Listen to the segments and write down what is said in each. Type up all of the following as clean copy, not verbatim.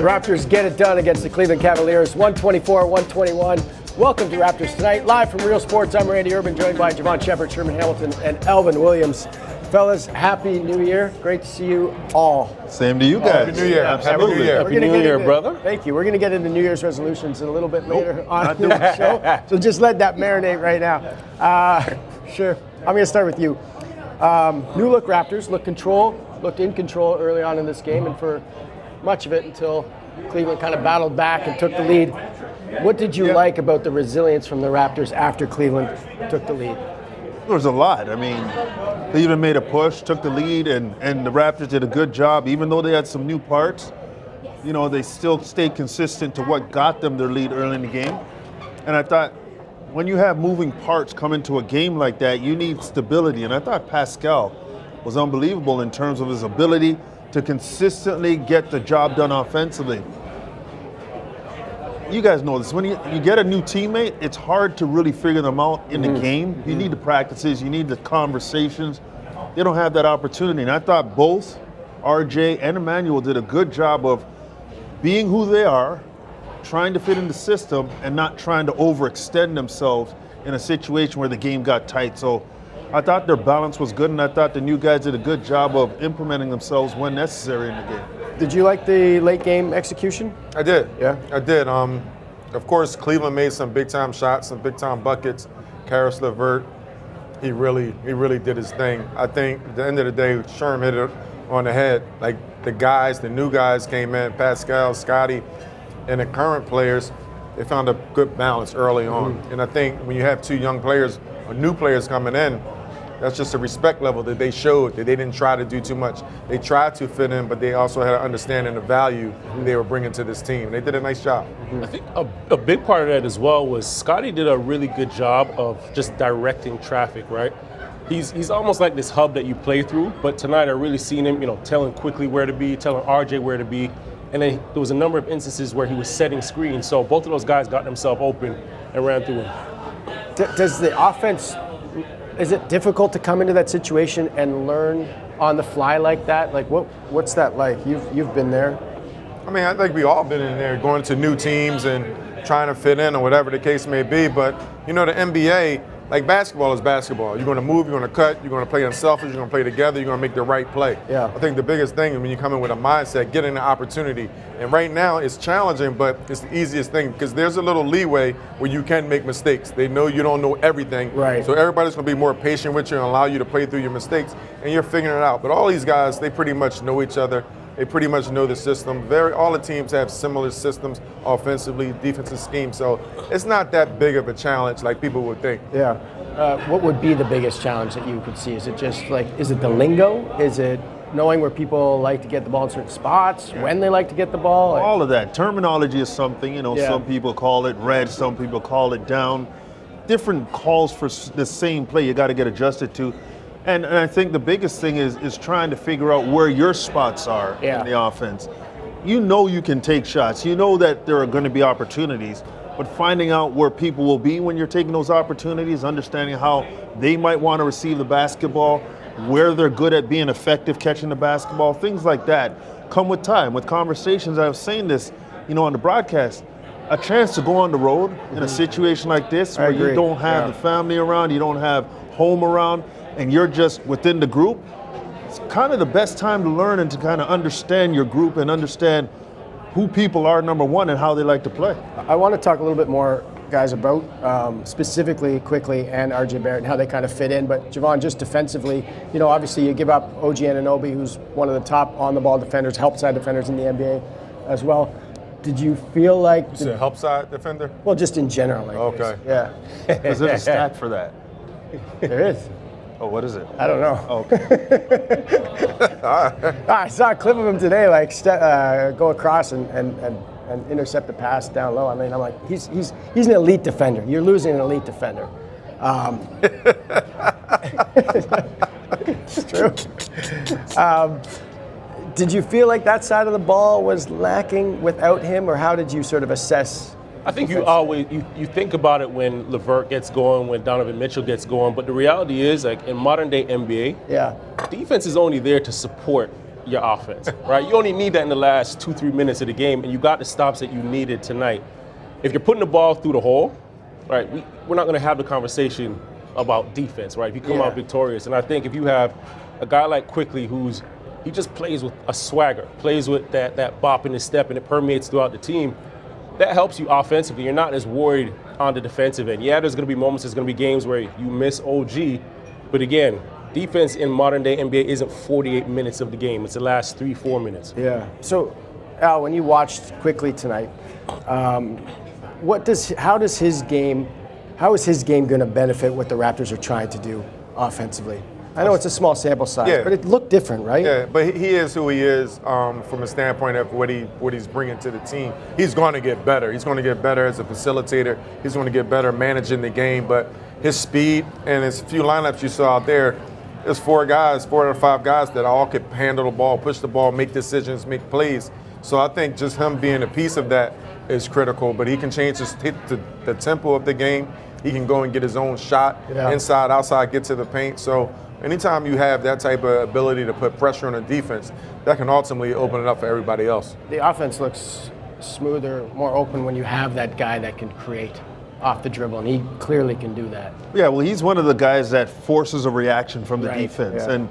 The Raptors get it done against the Cleveland Cavaliers, 124-121. Welcome to Raptors Tonight, live from Real Sports. I'm Randy Urban, joined by Jevohn Shepherd, Sherman Hamilton, and Alvin Williams. Fellas, Happy New Year. Great to see you all. Same to you guys. Happy New Year. Absolutely. Happy New Year. We're New Year, brother. Thank you. We're going to get into New Year's resolutions a little bit later on the show. So just let that marinate right now. Sure. I'm going to start with you. New look Raptors, looked in control early on in this game, and for much of it until Cleveland kind of battled back and took the lead. What did you like about the resilience from the Raptors after Cleveland took the lead? There was a lot. I mean, they even made a push, took the lead, and the Raptors did a good job. Even though they had some new parts, you know, they still stayed consistent to what got them their lead early in the game. And I thought, when you have moving parts come into a game like that, you need stability. And I thought Pascal was unbelievable in terms of his ability to consistently get the job done offensively. You guys know this. When you get a new teammate, it's hard to really figure them out in the game. You need the practices, you need the conversations. They don't have that opportunity. And I thought both RJ and Emmanuel did a good job of being who they are, trying to fit in the system, and not trying to overextend themselves in a situation where the game got tight. So I thought their balance was good, and I thought the new guys did a good job of implementing themselves when necessary in the game. Did you like the late game execution? I did. Yeah? I did. Of course, Cleveland made some big time shots, some big time buckets. Karis LeVert, he really did his thing. I think at the end of the day, Sherm hit it on the head. Like the new guys came in, Pascal, Scotty, and the current players, they found a good balance early on. And I think when you have two young players or new players coming in, that's just a respect level that they showed, that they didn't try to do too much. They tried to fit in, but they also had an understanding of value they were bringing to this team. They did a nice job. I think a big part of that as well was Scotty did a really good job of just directing traffic, right? He's almost like this hub that you play through, but tonight I really seen him, telling quickly where to be, telling RJ where to be, and then there was a number of instances where he was setting screens, so both of those guys got themselves open and ran through him. Does the offense, is it difficult to come into that situation and learn on the fly like that? Like what's that like? You've been there. I mean, I think we all been in there going to new teams and trying to fit in or whatever the case may be. But, the NBA, like basketball is basketball. You're going to move, you're going to cut, you're going to play unselfish, you're going to play together, you're going to make the right play. Yeah. I think the biggest thing is when you come in with a mindset, getting the opportunity. And right now it's challenging, but it's the easiest thing because there's a little leeway where you can make mistakes. They know you don't know everything. Right. So everybody's going to be more patient with you and allow you to play through your mistakes, and you're figuring it out. But all these guys, they pretty much know each other. They pretty much know the system. All the teams have similar systems, offensively, defensive schemes. So it's not that big of a challenge like people would think. Yeah. What would be the biggest challenge that you could see? Is it just is it the lingo? Is it knowing where people like to get the ball in certain spots, when they like to get the ball? All of that. Terminology is something, some people call it red, some people call it down. Different calls for the same play you got to get adjusted to. And I think the biggest thing is trying to figure out where your spots are in the offense. You know you can take shots. You know that there are going to be opportunities. But finding out where people will be when you're taking those opportunities, understanding how they might want to receive the basketball, where they're good at being effective catching the basketball, things like that come with time, with conversations. I was saying this, on the broadcast, a chance to go on the road in a situation like this where you don't have the family around, you don't have home around, and you're just within the group. It's kind of the best time to learn and to kind of understand your group and understand who people are, number one, and how they like to play. I want to talk a little bit more, guys, about specifically Quickly and RJ Barrett and how they kind of fit in. But Jevohn, just defensively, obviously you give up OG Anunoby, who's one of the top on-the-ball defenders, help side defenders in the NBA as well. Did you feel like... You said help side defender? Well, just in general. Okay. Yeah. Is there a stat for that? There is. Oh, what is it? I don't know. Oh, okay. I saw a clip of him today, go across and intercept the pass down low. I mean, I'm like, he's an elite defender. You're losing an elite defender. It's true. Did you feel like that side of the ball was lacking without him, or how did you sort of assess? I think you always you think about it when LeVert gets going, when Donovan Mitchell gets going, but the reality is, like in modern day NBA, defense is only there to support your offense, right? You only need that in the last 2-3 minutes of the game, and you got the stops that you needed tonight. If you're putting the ball through the hole, right, we're not going to have the conversation about defense, right? If you come out victorious. And I think if you have a guy like Quickly he just plays with a swagger, plays with that bop in his step, and it permeates throughout the team, that helps you offensively. You're not as worried on the defensive end. Yeah, there's going to be moments, there's going to be games where you miss OG, but again, defense in modern day NBA isn't 48 minutes of the game. It's the last 3-4 minutes. Yeah. So, Al, when you watched Quickly tonight, how is his game going to benefit what the Raptors are trying to do offensively? I know it's a small sample size, but it looked different, right? Yeah, but he is who he is from a standpoint of what he's bringing to the team. He's going to get better. He's going to get better as a facilitator. He's going to get better managing the game. But his speed and his few lineups you saw out there, there's 4 or 5 guys that all could handle the ball, push the ball, make decisions, make plays. So I think just him being a piece of that is critical. But he can change the tempo of the game. He can go and get his own shot, inside, outside, get to the paint. So anytime you have that type of ability to put pressure on a defense, that can ultimately open it up for everybody else. The offense looks smoother, more open when you have that guy that can create off the dribble, and he clearly can do that. Yeah, well, he's one of the guys that forces a reaction from the defense, and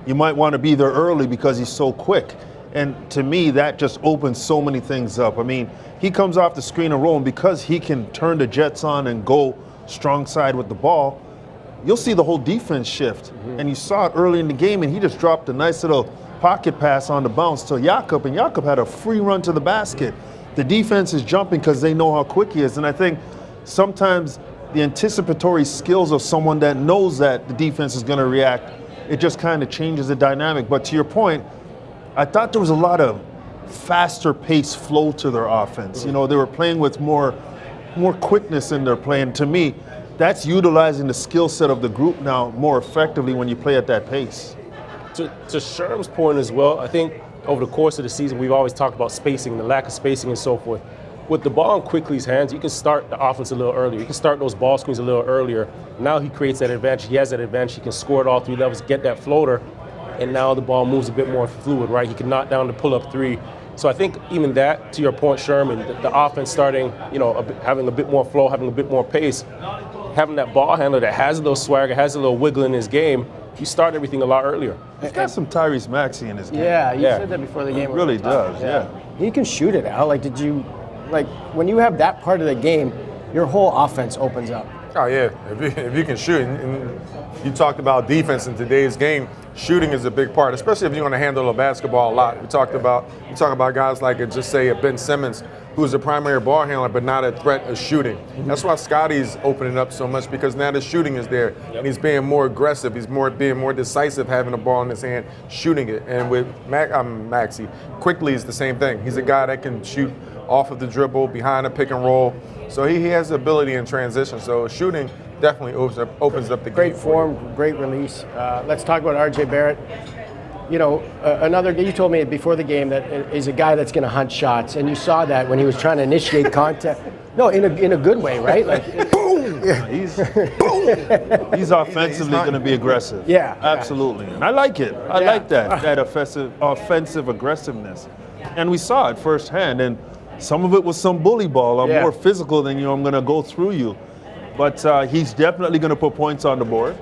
you might want to be there early because he's so quick. And to me, that just opens so many things up. I mean, he comes off the screen and roll, and because he can turn the Jets on and go strong side with the ball, you'll see the whole defense shift. And you saw it early in the game, and he just dropped a nice little pocket pass on the bounce to Jakob, and Jakob had a free run to the basket. The defense is jumping because they know how quick he is, and I think sometimes the anticipatory skills of someone that knows that the defense is going to react, it just kind of changes the dynamic. But to your point, I thought there was a lot of faster pace flow to their offense. You know, they were playing with more quickness in their play, and to me, that's utilizing the skill set of the group now more effectively when you play at that pace. To Sherm's point as well, I think over the course of the season, we've always talked about spacing, the lack of spacing and so forth. With the ball in Quickly's hands, you can start the offense a little earlier. You can start those ball screens a little earlier. Now he creates that advantage. He has that advantage. He can score at all 3 levels, get that floater, and now the ball moves a bit more fluid, right? He can knock down the pull-up 3. So I think even that, to your point, Sherman, the offense starting, having a bit more flow, having a bit more pace, having that ball handler that has a little swagger, has a little wiggle in his game, you start everything a lot earlier. He's got some Tyrese Maxey in his game. Yeah, you said that before the game. He really does, yeah. He can shoot it, Al. When you have that part of the game, your whole offense opens up. Oh, yeah. If you can shoot, and you talked about defense in today's game, shooting is a big part, especially if you're going to handle a basketball a lot. We talk about guys like, just say, a Ben Simmons, who's a primary ball handler but not a threat of shooting. That's why Scotty's opening up so much, because now the shooting is there. And he's being more aggressive. He's being more decisive, having the ball in his hand, shooting it. And with Maxey, Quickly is the same thing. He's a guy that can shoot off of the dribble, behind a pick and roll. So he has the ability in transition. So shooting definitely opens up the game. Great form, great release. Let's talk about R.J. Barrett. You told me before the game that he's a guy that's going to hunt shots, and you saw that when he was trying to initiate contact. No, in a good way, right? Boom! He's offensively going to be aggressive. Yeah, absolutely. And I like it. I like that offensive aggressiveness, and we saw it firsthand. And some of it was some bully ball. I'm more physical than you. I'm going to go through you. But he's definitely going to put points on the board.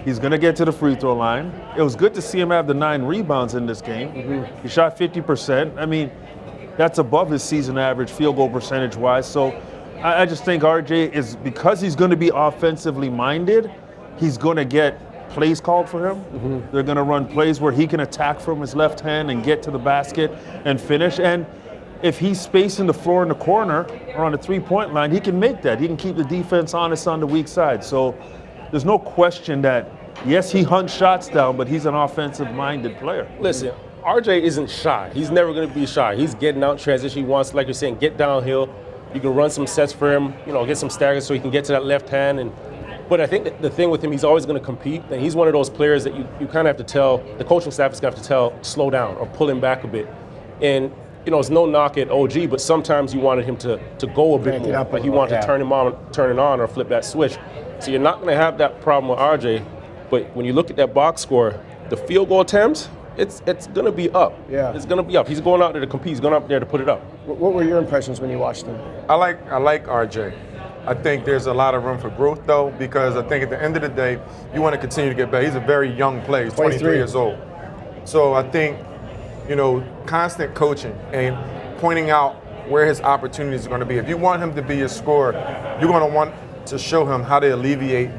He's going to get to the free throw line. It was good to see him have the 9 rebounds in this game. He shot 50%. I mean, that's above his season average field goal percentage-wise. So I just think RJ is, because he's going to be offensively minded, he's going to get plays called for him. They're going to run plays where he can attack from his left hand and get to the basket and finish. And if he's spacing the floor in the corner or on the three-point line, he can make that. He can keep the defense honest on the weak side. So there's no question that, yes, he hunts shots down, but he's an offensive-minded player. Listen, RJ isn't shy. He's never going to be shy. He's getting out transition. He wants, like you're saying, get downhill. You can run some sets for him, get some staggers so he can get to that left hand. But I think the thing with him, he's always going to compete. And he's one of those players that you kind of have to tell, the coaching staff is going to have to tell, slow down or pull him back a bit. And it's no knock at OG, but sometimes you wanted him to go a bit more. Like you want to turn it on or flip that switch. So you're not going to have that problem with RJ. But when you look at that box score, the field goal attempts it's going to be up. Yeah. It's going to be up. He's going out there to compete. He's going up there to put it up. What were your impressions when you watched him? I like RJ. I think there's a lot of room for growth, though, because I think at the end of the day, you want to continue to get better. He's a very young player. He's 23 years old. So I think, constant coaching and pointing out where his opportunities are going to be. If you want him to be a scorer, you're going to want to show him how to alleviate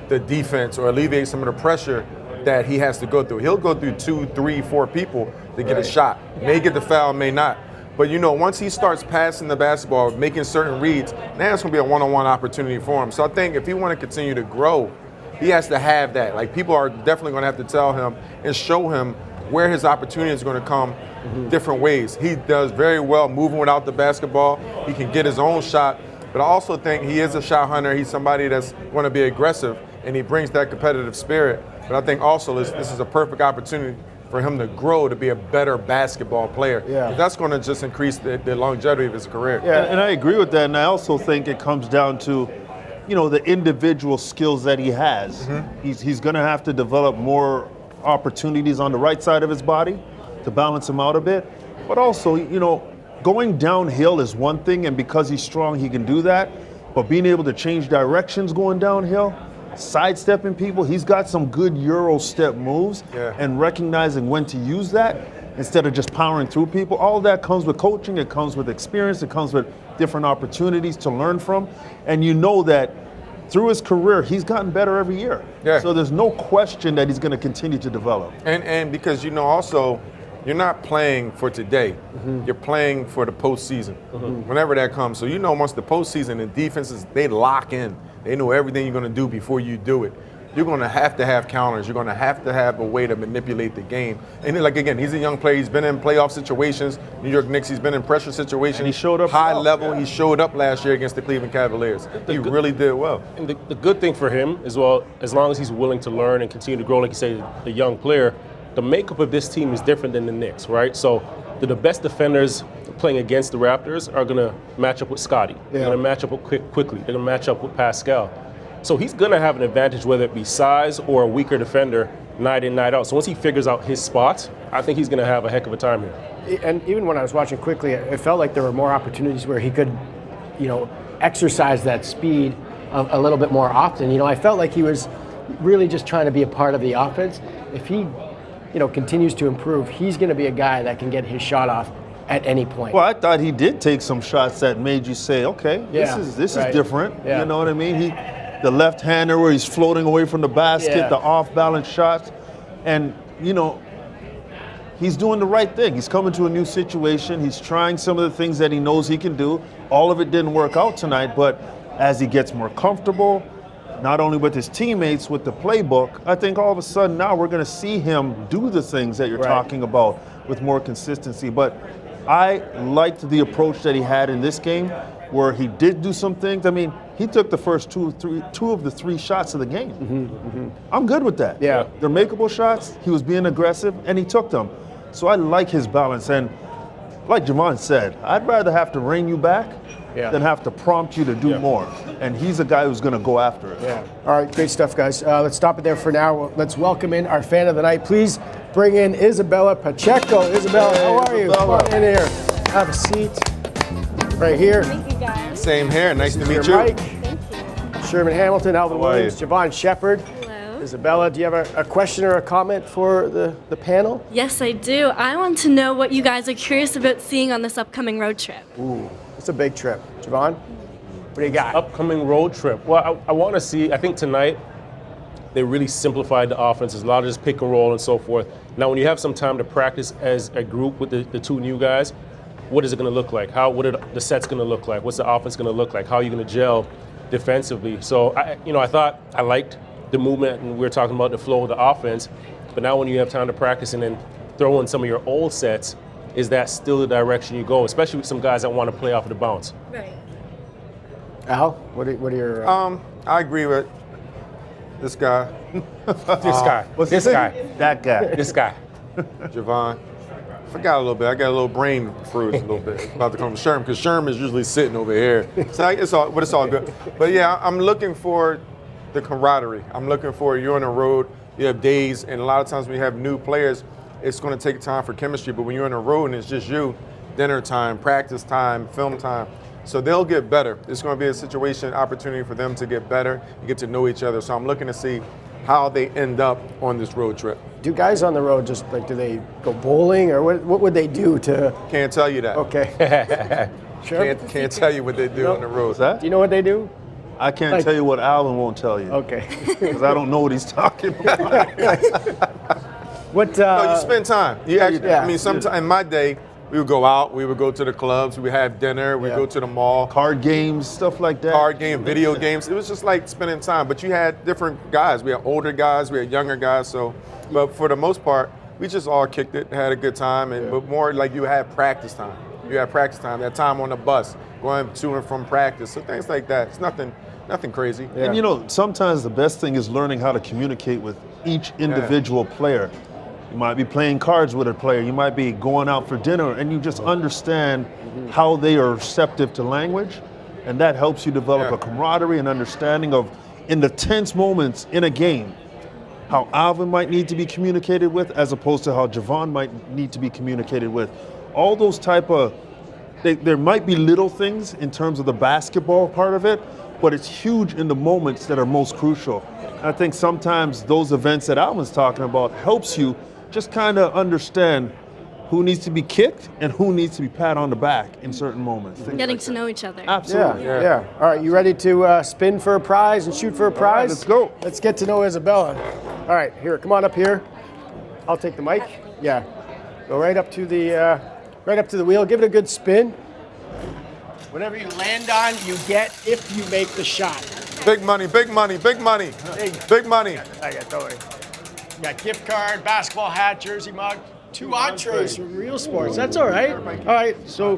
the defense or alleviate some of the pressure that he has to go through. He'll go through 2, 3, 4 people to get a shot. May get the foul, may not. But once he starts passing the basketball, making certain reads, now it's going to be a one-on-one opportunity for him. So I think if he want to continue to grow, he has to have that. Like, people are definitely going to have to tell him and show him where his opportunity is going to come different ways. He does very well moving without the basketball. He can get his own shot. But I also think he is a shot hunter. He's somebody that's going to be aggressive, and he brings that competitive spirit. But I think also this is a perfect opportunity for him to grow to be a better basketball player. Yeah. That's going to just increase the longevity of his career. Yeah. And I agree with that, and I also think it comes down to, the individual skills that he has. He's going to have to develop more opportunities on the right side of his body to balance him out a bit. But also, going downhill is one thing, and because he's strong, he can do that. But being able to change directions going downhill, sidestepping people, he's got some good Euro step moves, and recognizing when to use that instead of just powering through people. All that comes with coaching, it comes with experience, it comes with different opportunities to learn from. And that through his career, he's gotten better every year. Yeah. So there's no question that he's going to continue to develop. And because, also, you're not playing for today. You're playing for the postseason, whenever that comes. So once the postseason, the defenses, they lock in. They know everything you're going to do before you do it. You're going to have counters. You're going to have a way to manipulate the game. And again, he's a young player. He's been in playoff situations. New York Knicks, he's been in pressure situations. And he showed up high well. level. He showed up last year against the Cleveland Cavaliers. He really did well. And the good thing for him as well, as long as he's willing to learn and continue to grow, like you say, the young player, the makeup of this team is different than the Knicks, right? So the best defenders playing against the Raptors are going to match up with Scotty. They're going to match up with quickly. They're going to match up with Pascal. So he's going to have an advantage, whether it be size or a weaker defender, night in, night out. So once he figures out his spots, I think he's going to have a heck of a time here. And even when I was watching quickly, it felt like there were more opportunities where he could, exercise that speed a little bit more often. I felt like he was really just trying to be a part of the offense. If he, continues to improve, he's going to be a guy that can get his shot off at any point. Well, I thought he did take some shots that made you say, okay, this is different. Yeah. You know what I mean? The left-hander where he's floating away from the basket, the off-balance shots. And, he's doing the right thing. He's coming to a new situation. He's trying some of the things that he knows he can do. All of it didn't work out tonight, but as he gets more comfortable, not only with his teammates, with the playbook, I think all of a sudden now we're going to see him do the things that you're talking about with more consistency. But I liked the approach that he had in this game, where he did do some things. I mean, he took the first two of the 3 shots of the game. I'm good with that. Yeah. They're makeable shots. He was being aggressive, and he took them. So I like his balance. And like Jevohn said, I'd rather have to rein you back than have to prompt you to do more. And he's a guy who's going to go after it. Yeah. All right, great stuff, guys. Let's stop it there for now. Let's welcome in our fan of the night. Please bring in Isabella Pacheco. Isabella, how are you? Come on in here. Have a seat right here. Thank you, guys. Same here. Nice to meet Your you. mic. Thank you. Sherman Hamilton, Alvin Williams, Jevohn Shepherd. Hello. Isabella, do you have a question or a comment for the panel? Yes, I do. I want to know what you guys are curious about seeing on this upcoming road trip. Ooh, it's a big trip. Jevohn, what do you got? Upcoming road trip. Well, I want to see, I think tonight they really simplified the offense. There's a lot of just pick and roll and so forth. Now, when you have some time to practice as a group with the 2 new guys, what is it going to look like? What are the sets going to look like? What's the offense going to look like? How are you going to gel defensively? So, I thought I liked the movement, and we were talking about the flow of the offense. But now when you have time to practice and then throw in some of your old sets, is that still the direction you go, especially with some guys that want to play off of the bounce? Right. Al, what are your... I agree with this guy, This guy. What's This his guy. name? That guy. This guy. Jevohn. I forgot a little bit. I got a little brain freeze a little bit about to come to Sherman, because Sherman is usually sitting over here. So it's all good. But yeah, I'm looking for the camaraderie. I'm looking for, you're on the road, you have days, and a lot of times when you have new players, it's going to take time for chemistry. But when you're on the road and it's just you, dinner time, practice time, film time, so they'll get better. It's going to be a situation, opportunity for them to get better and get to know each other. So I'm looking to see how they end up on this road trip. Do guys on the road just like, do they go bowling or what would they do to? Can't tell you that. Okay. Sure. Can't tell you what they do on the road. What's that? Do you know what they do? I can't tell you what Alvin won't tell you. Okay. Because I don't know what he's talking about. What? No, you spend time. You actually, yeah. I mean, sometimes in my day, we would go out, we would go to the clubs, we would have dinner, we'd go to the mall. Card games, stuff like that. Card game, video games. It was just like spending time. But you had different guys. We had older guys, we had younger guys. So, but for the most part, we just all kicked it, had a good time, and but more like you had practice time. You had practice time, that time on the bus, going to and from practice. So things like that. It's nothing crazy. Yeah. And you know, sometimes the best thing is learning how to communicate with each individual player. You might be playing cards with a player, you might be going out for dinner, and you just understand how they are receptive to language, and that helps you develop a camaraderie and understanding of, in the tense moments in a game, how Alvin might need to be communicated with as opposed to how Jevohn might need to be communicated with. All those type of, there might be little things in terms of the basketball part of it, but it's huge in the moments that are most crucial. I think sometimes those events that Alvin's talking about helps you just kind of understand who needs to be kicked and who needs to be pat on the back in certain moments. Getting to know each other. Absolutely. Yeah. All right, you ready to spin for a prize and shoot for a prize? let's go. Let's get to know Isabella. All right, here, come on up here. I'll take the mic. Yeah. Go right up to the wheel. Give it a good spin. Whatever you land on, you get if you make the shot. Big money, big money, big money, big money. I got, don't worry. You got gift card, basketball hat, jersey mug, 2 entrees from Real Sports. That's all right. All right, so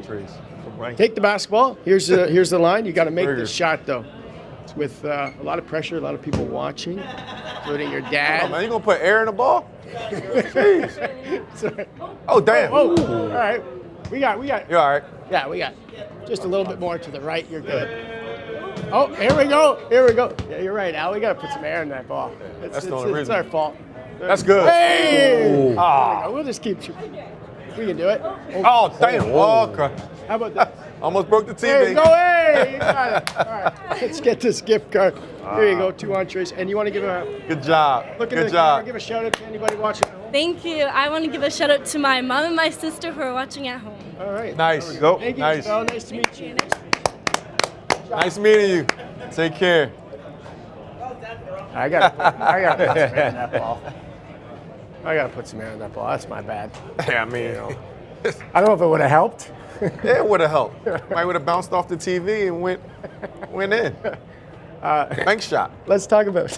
take the basketball. Here's the line. You got to make this shot though. It's with a lot of pressure, a lot of people watching, including your dad. Oh, man, you gonna put air in the ball? Jeez. Oh, damn. Oh, all right. We got. You all right? Yeah, we got. Just a little bit more to the right. You're good. Oh, here we go. Yeah, you're right, Al. We got to put some air in that ball. That's the only It's reason. our fault. That's good. Hey! We'll just keep shooting. We can do it. Oh, damn. Oh, crap. How about that? Almost broke the There you TV. go. Hey! You got it. All right. Let's get this gift card. Here you go. 2 entrees. And you want to give a Good job. look in Good the job. camera, give a shout out to anybody watching at home. Thank you. I want to give a shout out to my mom and my sister who are watching at home. All right. Nice. Go. Thank you, Nice. Isabel. Nice to meet you. Nice meeting you. Take care. I got to put some air in that ball. I got to put some air in that ball. That's my bad. Yeah, I mean, I don't know if it would have helped. it would have helped. Might would have bounced off the TV and went in. Bank shot. Let's talk about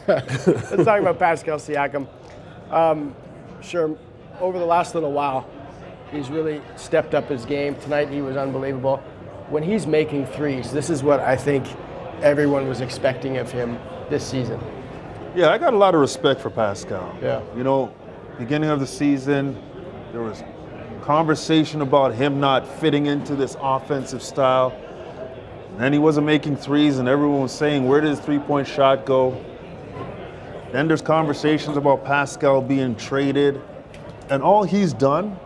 Pascal Siakam. Sure, over the last little while, he's really stepped up his game. Tonight he was unbelievable. When he's making threes, this is what I think everyone was expecting of him this season. Yeah, I got a lot of respect for Pascal. Yeah. You know, beginning of the season, there was conversation about him not fitting into this offensive style. And then he wasn't making threes, and everyone was saying, where did his three-point shot go? Then there's conversations about Pascal being traded. And all he's done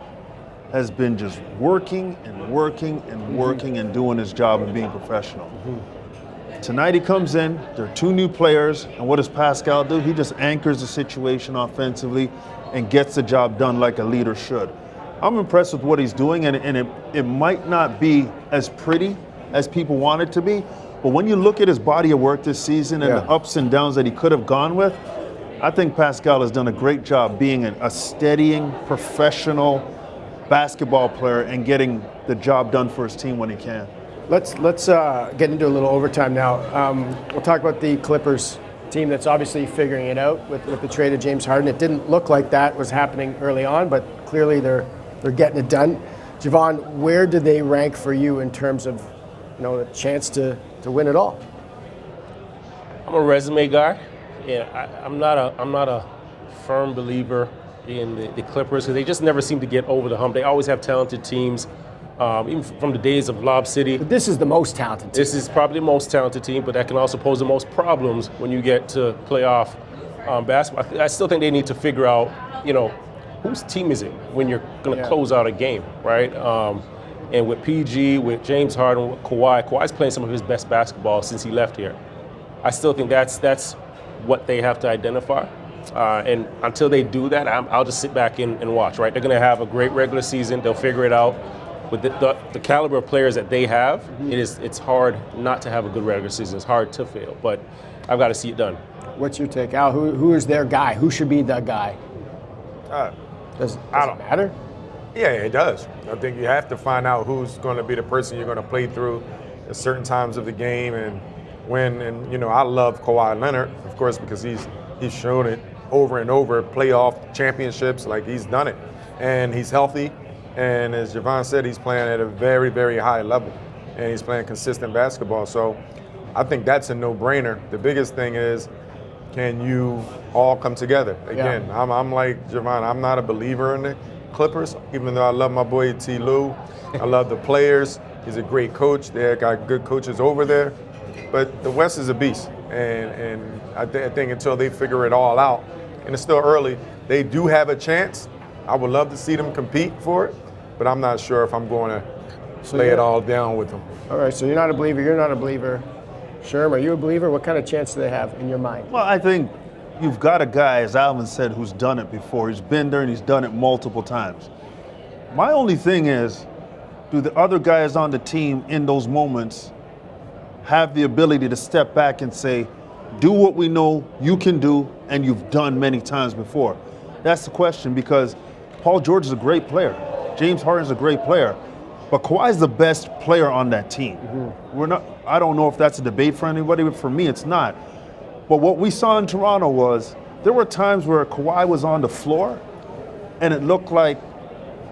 has been just working and working and working and doing his job and being professional. Tonight he comes in, there are 2 new players, and what does Pascal do? He just anchors the situation offensively and gets the job done like a leader should. I'm impressed with what he's doing, and it might not be as pretty as people want it to be, but when you look at his body of work this season and the ups and downs that he could have gone with, I think Pascal has done a great job being a steadying, professional basketball player and getting the job done for his team when he can. Let's get into a little overtime now. We'll talk about the Clippers team that's obviously figuring it out with the trade of James Harden. It didn't look like that was happening early on, but clearly they're getting it done. Jevohn, where do they rank for you in terms of, the chance to win it all? I'm a resume guy. Yeah, I'm not a firm believer in the Clippers because they just never seem to get over the hump. They always have talented teams, even from the days of Lob City. But this is the most talented team. This is probably the most talented team, but that can also pose the most problems when you get to playoff basketball. I still think they need to figure out, whose team is it when you're going to close out a game, right? And with PG, with James Harden, with Kawhi's playing some of his best basketball since he left here. I still think that's what they have to identify. And until they do that, I'll just sit back and watch, right? They're going to have a great regular season. They'll figure it out. With the caliber of players that they have, it's hard not to have a good regular season. It's hard to fail, but I've got to see it done. What's your take, Al? Who is their guy? Who should be the guy? Does it matter? Yeah, it does. I think you have to find out who's going to be the person you're going to play through at certain times of the game and when. And, I love Kawhi Leonard, of course, because he's shown it over and over, playoff championships, like he's done it. And he's healthy. And as Jevohn said, he's playing at a very, very high level. And he's playing consistent basketball. So I think that's a no-brainer. The biggest thing is, can you all come together? Again, I'm like Jevohn, I'm not a believer in the Clippers, even though I love my boy T. Lue. I love the players. He's a great coach. They got good coaches over there. But the West is a beast. And I think until they figure it all out, and it's still early, they do have a chance. I would love to see them compete for it, but I'm not sure if I'm going to lay it all down with them. All right, so you're not a believer. You're not a believer. Sherm, are you a believer? What kind of chance do they have in your mind? Well, I think you've got a guy, as Alvin said, who's done it before. He's been there and he's done it multiple times. My only thing is, do the other guys on the team in those moments have the ability to step back and say, do what we know you can do and you've done many times before? That's the question, because Paul George is a great player. James Harden is a great player. But Kawhi is the best player on that team. I don't know if that's a debate for anybody, but for me, it's not. But what we saw in Toronto was there were times where Kawhi was on the floor and it looked like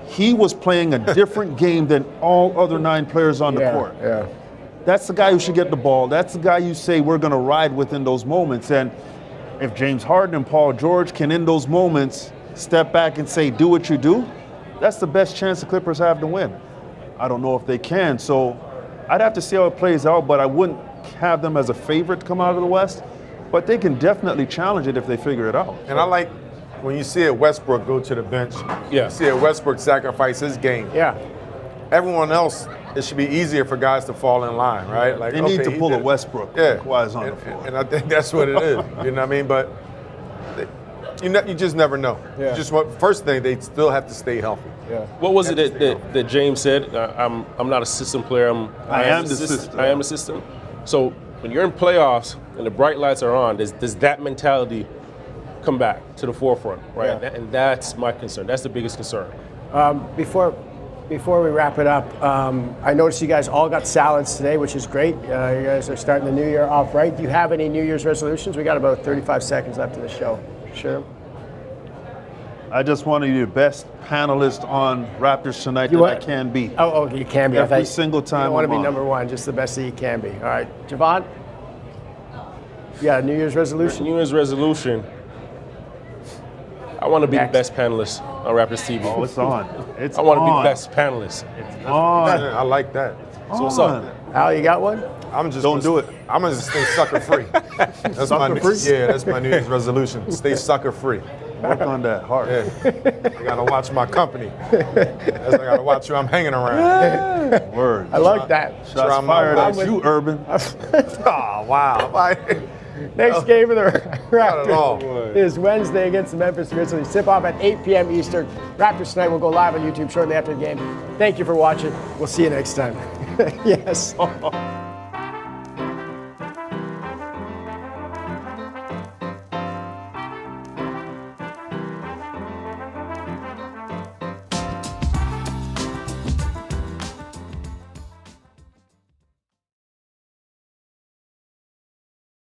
he was playing a different game than all other 9 players on the court. Yeah. That's the guy who should get the ball. That's the guy you say we're going to ride with in those moments. And if James Harden and Paul George can, in those moments, step back and say, do what you do, that's the best chance the Clippers have to win. I don't know if they can. So I'd have to see how it plays out, but I wouldn't have them as a favorite to come out of the West. But they can definitely challenge it if they figure it out. And I like when you see a Westbrook go to the bench, you see a Westbrook sacrifice his game. Yeah. Everyone else, it should be easier for guys to fall in line, right? Like they need to pull a Westbrook. Yeah. Kawhi's on the floor. And I think that's what it is. You know what I mean? But you just never know. Yeah. First thing, they still have to stay healthy. Yeah. What was it that James said? I'm not a system player. I am the system. I am the system. So when you're in playoffs and the bright lights are on, does that mentality come back to the forefront, right? Yeah. And that's my concern. That's the biggest concern. Before we wrap it up, I noticed you guys all got salads today, which is great. You guys are starting the new year off right. Do you have any New Year's resolutions? We got about 35 seconds left in the show. Sure. I just want to be the best panelist on Raptors tonight that I can be. Oh, you can be. Every single time. You want to be number one, just the best that you can be. All right, Jevohn? Yeah, New Year's resolution? New Year's resolution. I want to be the best panelist on Raptors TV. Oh, it's on. I want to be the best panelist. It's on. I like that. So what's up? Al, you got one? I'm just Don't do it. I'm gonna stay sucker free. That's my New Year's resolution. Stay sucker free. Work on that hard. Yeah. I gotta watch my company. I gotta watch who I'm hanging around. Word. I like that. Shots fired at you, Urban. Oh, wow. Next game of the Not at all. Raptors is Wednesday against the Memphis Grizzlies. Tip off at 8 p.m. Eastern. Raptors tonight will go live on YouTube shortly after the game. Thank you for watching. We'll see you next time. Yes.